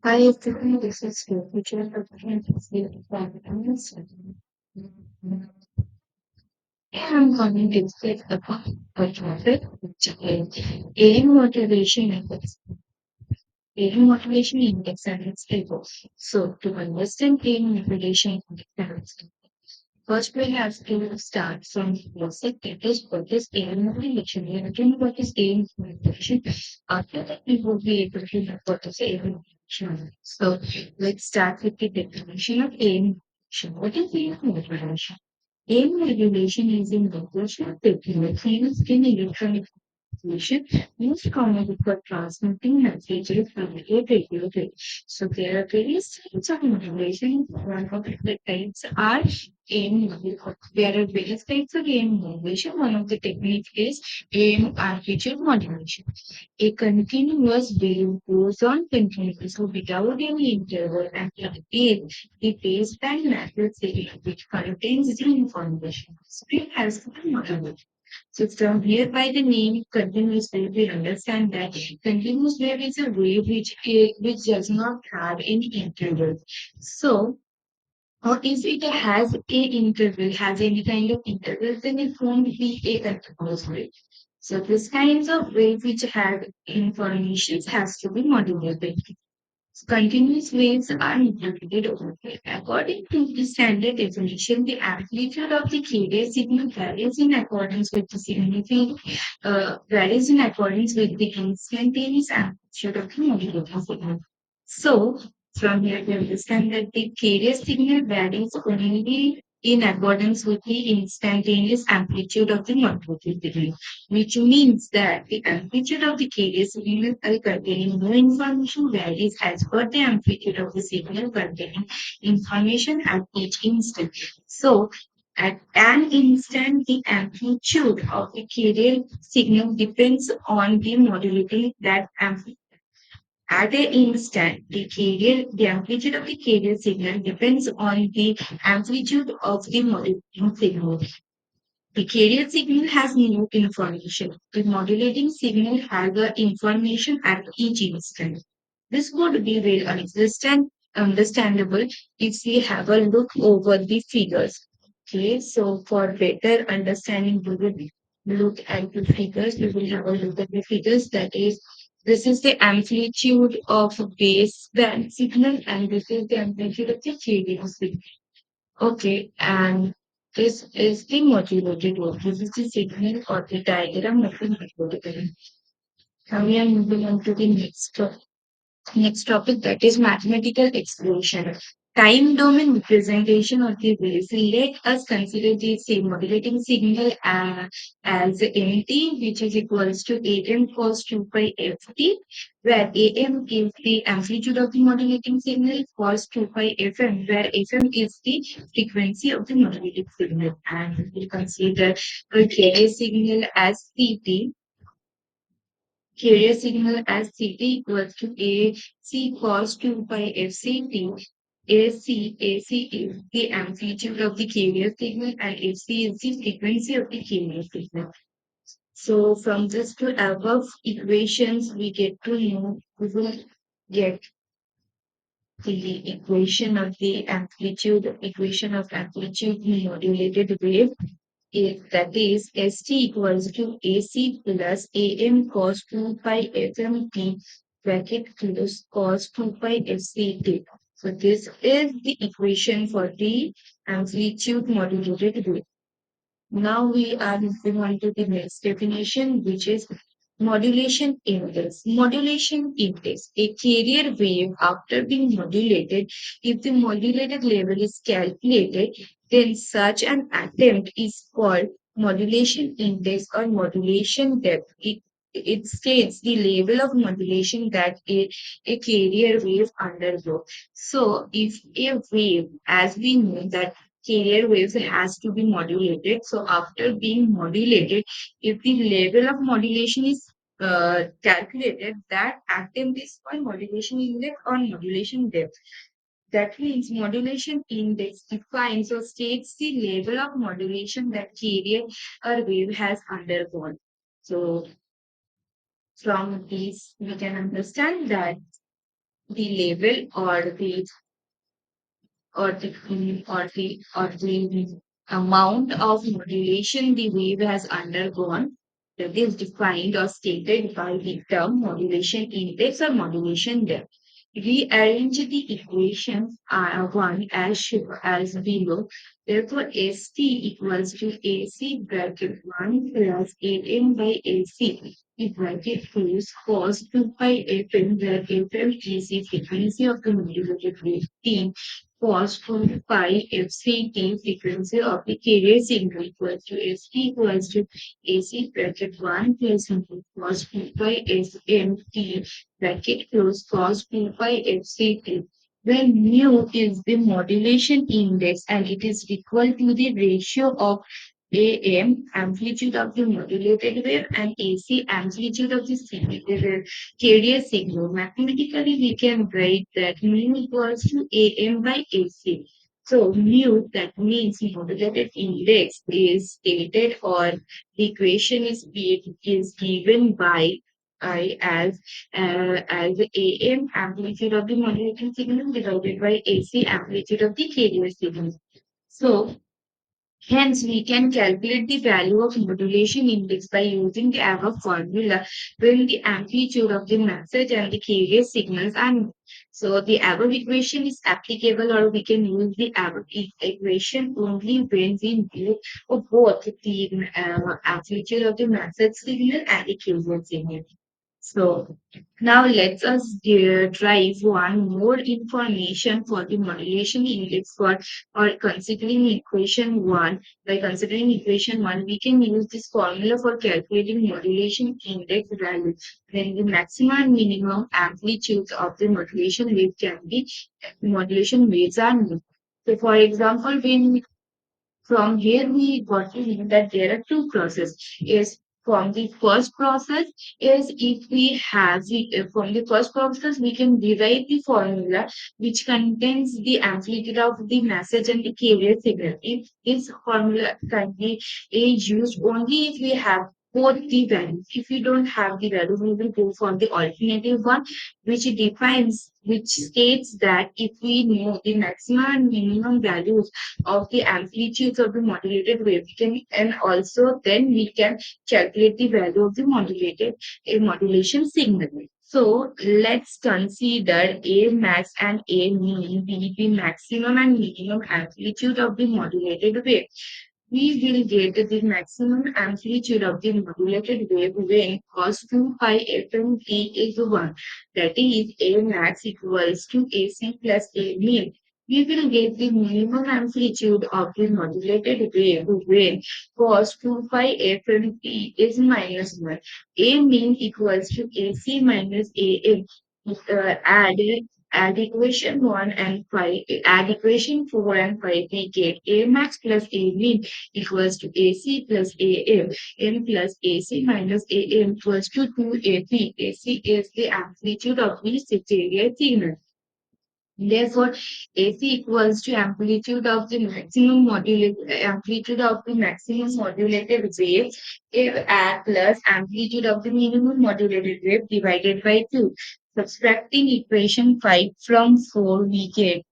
I think this is the future of the practice. I'm going to discuss about a topic which is aim motivation index. Aim motivation index and its tables. So to understand aim motivation index and its first, we have to start from the basic that is what is aim motivation. We are doing what is aim motivation. After that, we will be able to know what is aim motivation. So let's start with the definition of aim motivation. What is aim motivation? Aim regulation is in regulation of technology in electronic communication most commonly for transmitting messages from a radio wave. So there are various types of modulation. One of the types are aim modulation. There are various types of aim modulation. One of the technique is aim amplitude modulation. A continuous wave goes on continuously without any interval and again the baseline matrix area which contains the information. Screen has to be modulated. So from here by the name continuous wave, we understand that continuous wave is a wave which does not have any interval. So or if it has a interval, has any kind of interval, then it won't be a continuous wave. So this kinds of wave which have informations has to be modulated. Continuous waves are interpreted over here. According to the standard definition, the amplitude of the KDA signal varies in accordance with the instantaneous amplitude of the modulating signal. So, from here we understand that the KDA signal varies only in accordance with the instantaneous amplitude of the modulating signal, which means that the amplitude of the KDA signal containing no information varies as per the amplitude of the signal containing information at each instant. So, at an instant, the amplitude of the carrier signal depends on the modulating that amplitude. At an instant, the amplitude of the carrier signal depends on the amplitude of the modulating signal. The carrier signal has no information. The modulating signal has the information at each instant. This would be well understandable if we have a look over the figures. Okay, so for better understanding, we will look at the figures. We will have a look at the figures. That is, this is the amplitude of base band signal, and this is the amplitude of the carrier signal. Okay, and this is the modulated one. This is the signal or the diagram of the modulated. Now we are moving on to the next topic, that is mathematical exploration. Time domain representation of the wave. Let us consider the same modulating signal as mt, which is equals to am cos 2 pi ft, where am is the amplitude of the modulating signal, cos 2 pi fm, where fm is the frequency of the modulating signal. And we consider a carrier signal as ct, carrier signal as Ct equals to AC cos 2 pi FCT. AC is the amplitude of the carrier signal and FC is the frequency of the carrier signal. So from this to above equations, we get to know, we will get the equation of amplitude modulated wave is that is ST equals to AC plus AM cos 2 pi FMT bracket close cos 2 pi FCT. So this is the equation for the amplitude modulated wave. Now we are moving on to the next definition, which is modulation index. Modulation index, a carrier wave after being modulated, if the modulated level is calculated, then such an attempt is called modulation index or modulation depth. It states the level of modulation that a carrier wave undergoes. So if a wave, as we know that carrier waves has to be modulated. So after being modulated, if the level of modulation is calculated, that attempt is called modulation index or modulation depth. That means modulation index defines or states the level of modulation that carrier or wave has undergone. So from this, we can understand that the level or the amount of modulation the wave has undergone, that is defined or stated by the term modulation index or modulation depth. Rearrange the equation one as below. Therefore, ST equals to AC bracket 1 plus AM by AC. The bracket close cos 2 pi FM, where FM is the frequency of the modulated wave T, cos 2 pi FCT, frequency of the carrier signal, equals to ST equals to AC bracket 1 plus cos 2 pi SMT bracket close cos 2 pi FCT, where mu is the modulation index and it is equal to the ratio of AM, amplitude of the modulated wave, and AC, amplitude of the carrier signal. Mathematically, we can write that mu equals to AM by AC. So mu, that means modulated index, is stated, or the equation is given by I as AM, amplitude of the modulating signal, divided by AC, amplitude of the carrier signal. So hence, we can calculate the value of modulation index by using the above formula when the amplitude of the message and the carrier signals are known. So the above equation is applicable, or we can use the above equation only when we know both the amplitude of the message signal and the carrier signal. So now let us drive one more information for the modulation index for, or considering equation one. By considering equation one, we can use this formula for calculating modulation index value. Then the maximum and minimum amplitudes of the modulation wave can be modulation waves are known. So for example, when from here, we got to know that there are two processes. Is from the first process is if we have from the first process we can derive the formula which contains the amplitude of the message and the carrier signal. If this formula can be used only if we have both the values. If we don't have the value, we will go for the alternative one, which states that if we know the maximum and minimum values of the amplitudes of the modulated wave, and also then we can calculate the value of the modulation signal. So let's consider A max and A min be the maximum and minimum amplitude of the modulated wave. We will get the maximum amplitude of the modulated wave when cos 2 pi fmt is 1. That is, A max equals to AC plus A min. We will get the minimum amplitude of the modulated wave when cos 2 pi fmt is minus 1. A min equals to AC minus AM. Add equation 1 and 5, add equation 4 and 5, we get A max plus A min equals to AC plus AM. M plus AC minus AM equals to 2AP. AC is the amplitude of the stereo signal. Therefore, AC equals to amplitude of the maximum modulated wave, if plus amplitude of the minimum modulated wave divided by 2. Subtracting equation 5 from 4, we get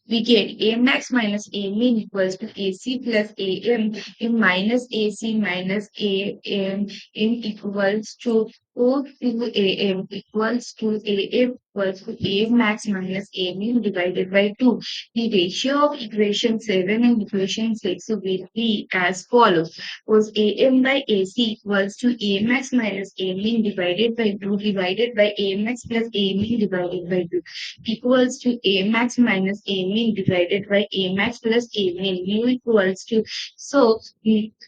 A max minus A min equals to AC plus AM in minus AC minus AM in equals to O to AM equals to AM equals to A max minus A min divided by 2. The ratio of equation 7 and equation 6 will be as follows. Was AM by AC equals to A max minus A min divided by 2 divided by A max plus A min divided by 2 equals to A max minus A min divided by A max plus A min. Mu equals to, so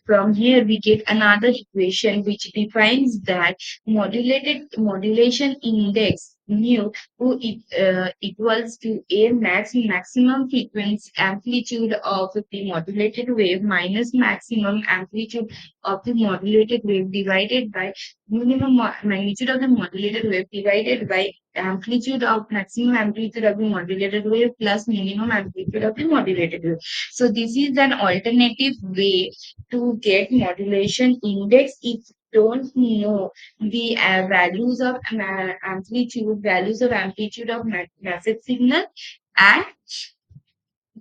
from here we get another equation which defines that modulation index mu equals to A max, maximum frequency amplitude of the modulated wave, minus maximum amplitude of the modulated wave divided by minimum magnitude of the modulated wave divided by amplitude of maximum amplitude of the modulated wave plus minimum amplitude of the modulated wave. So this is an alternative way to get modulation index if don't know the values of amplitude of message signal and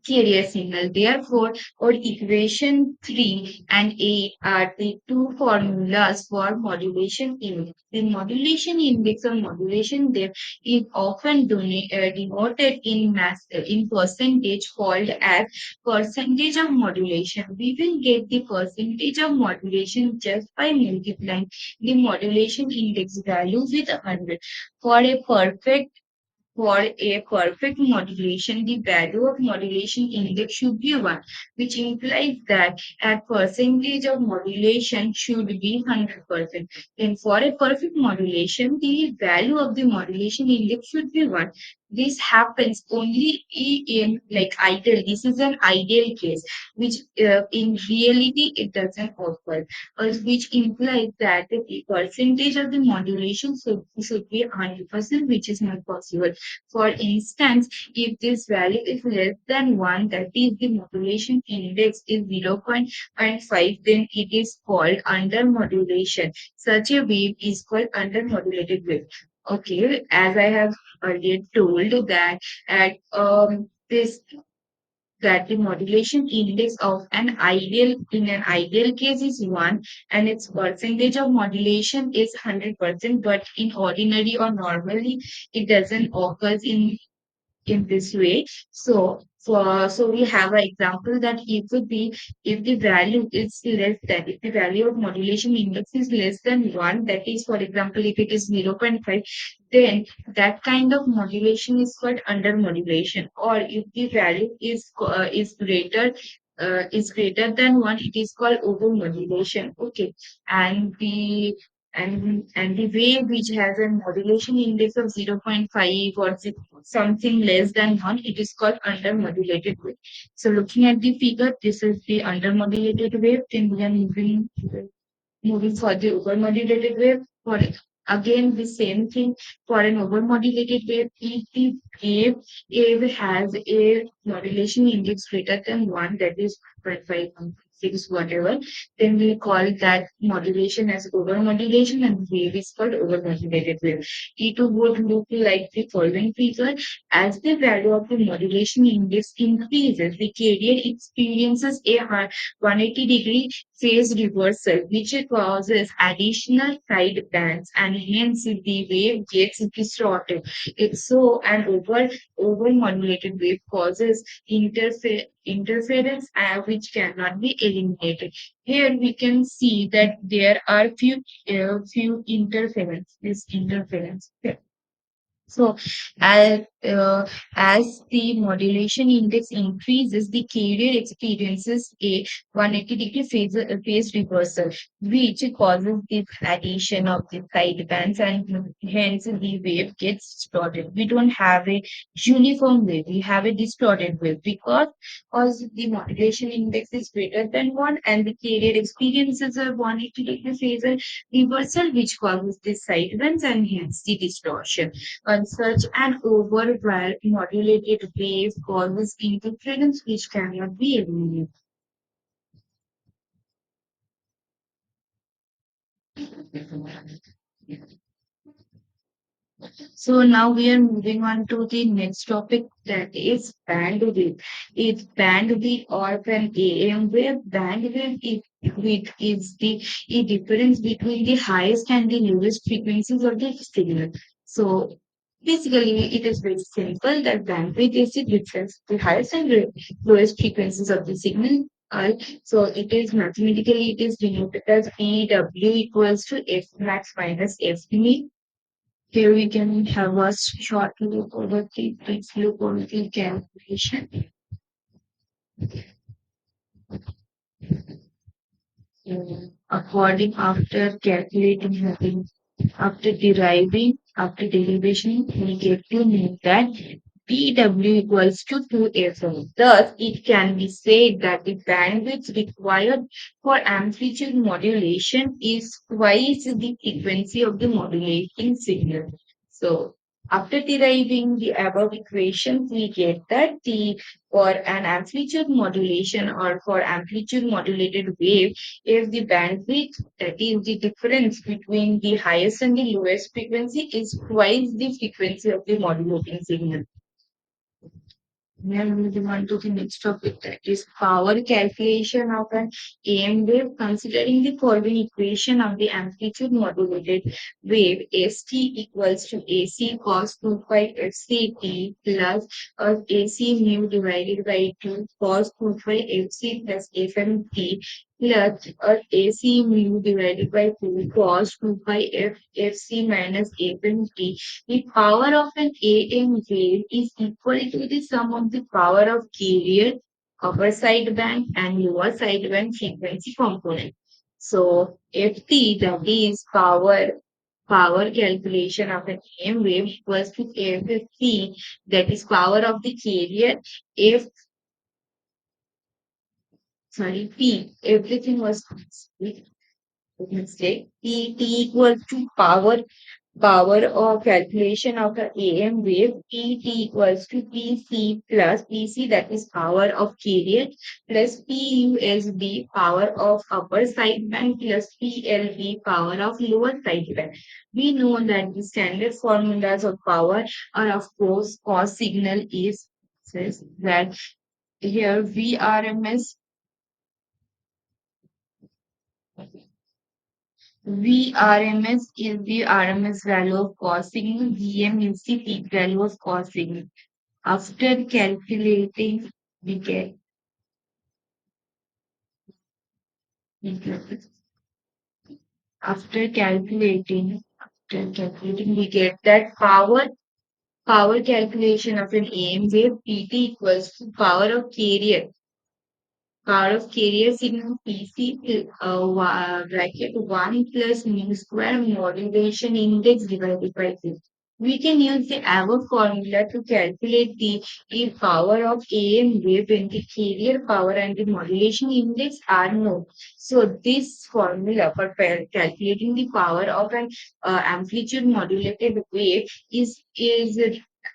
carrier signal. Therefore, or equation 3 and 8 are the two formulas for modulation index. The modulation index or modulation depth is often denoted in in percentage called as percentage of modulation. We will get the percentage of modulation just by multiplying the modulation index value with 100. For a perfect modulation, the value of modulation index should be 1, which implies that a percentage of modulation should be 100%. And for a perfect modulation, the value of the modulation index should be 1. This happens only in like ideal. This is an ideal case, which in reality it doesn't occur, which implies that the percentage of the modulation should be 100%, which is not possible. For instance, if this value is less than 1, that is the modulation index is 0.5, then it is called under modulation. Such a wave is called under modulated wave. Okay, as I have earlier told that at this that the modulation index of an ideal in an ideal case is 1 and its percentage of modulation is 100%, but in ordinary or normally it doesn't occur in this way. So we have an example that if the value is less than if the value of modulation index is less than 1, that is for example if it is 0.5, then that kind of modulation is called under modulation. Or if the value is greater than 1, it is called over modulation. Okay. And the wave which has a modulation index of 0.5 or something less than 1, it is called undermodulated wave. So looking at the figure, this is the undermodulated wave. Then we are moving for the overmodulated wave. For again the same thing for an overmodulated wave, if the wave has a modulation index greater than 1, that is 0.5, 6, whatever, then we call that modulation as overmodulation and wave is called overmodulated wave. It would look like the following figure. As the value of the modulation index increases, the carrier experiences a 180-degree phase reversal, which causes additional side bands and hence the wave gets distorted. It's so an over-modulated wave causes interference which cannot be eliminated. Here we can see that there are few interference. This interference. So, as the modulation index increases, the carrier experiences a 180-degree phase reversal, which causes the addition of the side bands, and hence the wave gets distorted. We don't have a uniform wave; we have a distorted wave because the modulation index is greater than 1, and the carrier experiences a 180-degree phase reversal, which causes the side bands and hence the distortion. On such an over-modulated wave causes interference which cannot be eliminated. So now we are moving on to the next topic, that is bandwidth. It's bandwidth or an AM wave. Bandwidth is the difference between the highest and the lowest frequencies of the signal. So basically it is very simple that bandwidth is the difference, the highest and lowest frequencies of the signal. So it is mathematically it is denoted as PW equals to F max minus F min. Here we can have a short look over the brief look over the calculation. According after calculating having after derivation, we get to know that PW equals to 2FL. Thus, it can be said that the bandwidth required for amplitude modulation is twice the frequency of the modulating signal. So, After deriving the above equations, we get that the for an amplitude modulation or for amplitude modulated wave, if the bandwidth, that is the difference between the highest and the lowest frequency, is twice the frequency of the modulating signal. Then moving on to the next topic, that is power calculation of an AM wave. Considering the following equation of the amplitude modulated wave, ST equals to AC cos 2 pi FCT plus AC mu divided by 2 cos 2 pi FC plus FMT plus AC mu divided by 2 cos 2 pi FC minus FMT. The power of an AM wave is equal to the sum of the power of carrier, upper sideband, and lower sideband frequency component. So FT, that is power calculation of an AM wave, equals to FT, that is power of the carrier. F sorry P, everything was mistake. T equals to power or calculation of the AM wave, PT equals to PC plus PC, that is power of carrier, plus PUSB, power of upper sideband, plus PLB, power of lower sideband. We know that the standard formulas of power are, of course, cos signal is says that here VRMS is the RMS value of cos signal. VM is the peak value of cos signal. After calculating, we get after calculating we get that power calculation of an AM wave PT equals to power of carrier signal PC bracket 1 plus mu square modulation index divided by 2. We can use the above formula to calculate the power of AM wave when the carrier power and the modulation index are known. So this formula for calculating the power of an amplitude modulated wave is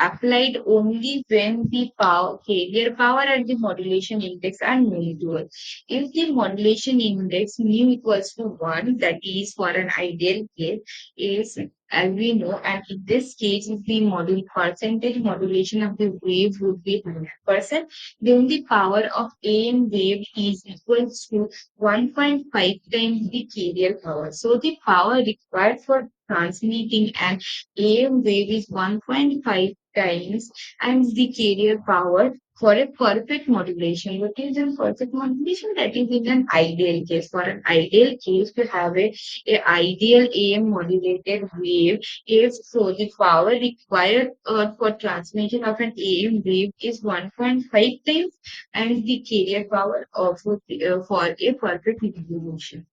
applied only when the carrier power and the modulation index are known to us. If the modulation index mu equals to 1, that is for an ideal case, is as we know, and in this case, if the percentage modulation of the wave would be 100%, then the power of AM wave is equals to 1.5 times the carrier power. So the power required for transmitting an AM wave is 1.5 times and the carrier power for a perfect modulation. What is a perfect modulation? That is in an ideal case. For an ideal case, to have a ideal AM modulated wave, if so, the power required for transmission of an AM wave is 1.5 times and the carrier power of for a perfect modulation.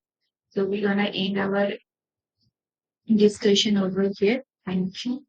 So we're gonna end our discussion over here. Thank you.